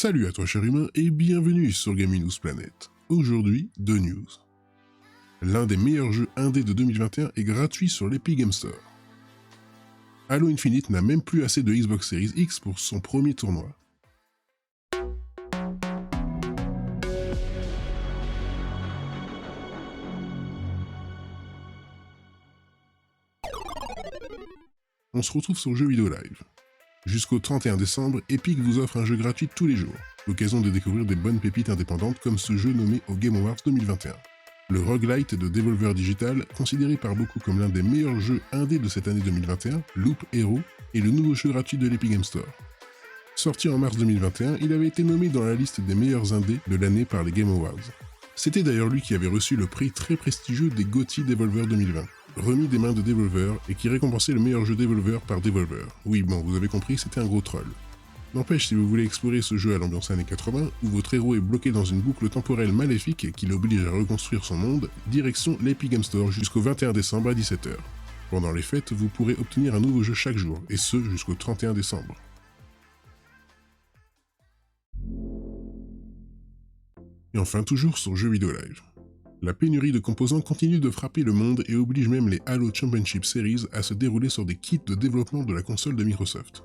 Salut à toi cher humain et bienvenue sur Gaming News Planet. Aujourd'hui, 2 news. L'un des meilleurs jeux indés de 2021 est gratuit sur l'Epic Game Store. Halo Infinite n'a même plus assez de Xbox Series X pour son premier tournoi. On se retrouve sur Jeux Vidéo Live. Jusqu'au 31 décembre, Epic vous offre un jeu gratuit tous les jours, l'occasion de découvrir des bonnes pépites indépendantes comme ce jeu nommé au Game Awards 2021. Le roguelite de Devolver Digital, considéré par beaucoup comme l'un des meilleurs jeux indés de cette année 2021, Loop Hero, est le nouveau jeu gratuit de l'Epic Game Store. Sorti en mars 2021, il avait été nommé dans la liste des meilleurs indés de l'année par les Game Awards. C'était d'ailleurs lui qui avait reçu le prix très prestigieux des GOTY Devolver 2020, remis des mains de Devolver et qui récompensait le meilleur jeu Devolver par Devolver. Oui bon, vous avez compris, c'était un gros troll. N'empêche, si vous voulez explorer ce jeu à l'ambiance années 80, où votre héros est bloqué dans une boucle temporelle maléfique qui l'oblige à reconstruire son monde, direction l'Epic Game Store jusqu'au 21 décembre à 17h. Pendant les fêtes, vous pourrez obtenir un nouveau jeu chaque jour, et ce jusqu'au 31 décembre. Et enfin, toujours sur Jeux Vidéo Live. La pénurie de composants continue de frapper le monde et oblige même les Halo Championship Series à se dérouler sur des kits de développement de la console de Microsoft.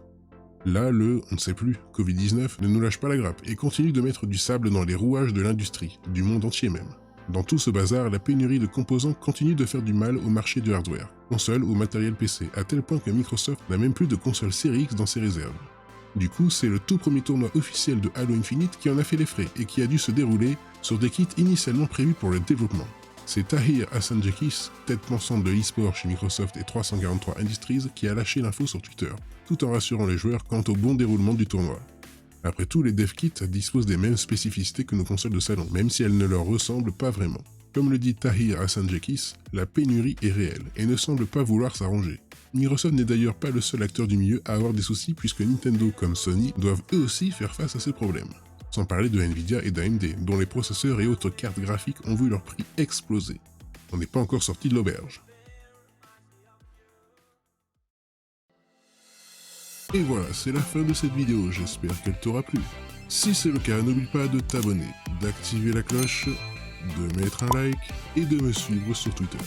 Là, on ne sait plus, Covid-19 ne nous lâche pas la grappe et continue de mettre du sable dans les rouages de l'industrie, du monde entier même. Dans tout ce bazar, la pénurie de composants continue de faire du mal au marché du hardware, console ou matériel PC, à tel point que Microsoft n'a même plus de console Series X dans ses réserves. Du coup, c'est le tout premier tournoi officiel de Halo Infinite qui en a fait les frais et qui a dû se dérouler sur des kits initialement prévus pour le développement. C'est Tahir Hassanjakis, tête pensante de l'e-sport chez Microsoft et 343 Industries, qui a lâché l'info sur Twitter, tout en rassurant les joueurs quant au bon déroulement du tournoi. Après tout, les dev kits disposent des mêmes spécificités que nos consoles de salon, même si elles ne leur ressemblent pas vraiment. Comme le dit Tahir Hassanjakis, la pénurie est réelle et ne semble pas vouloir s'arranger. Microsoft n'est d'ailleurs pas le seul acteur du milieu à avoir des soucis puisque Nintendo comme Sony doivent eux aussi faire face à ces problèmes. Sans parler de Nvidia et d'AMD, dont les processeurs et autres cartes graphiques ont vu leur prix exploser. On n'est pas encore sorti de l'auberge. Et voilà, c'est la fin de cette vidéo, j'espère qu'elle t'aura plu. Si c'est le cas, n'oublie pas de t'abonner, d'activer la cloche, de mettre un like et de me suivre sur Twitter.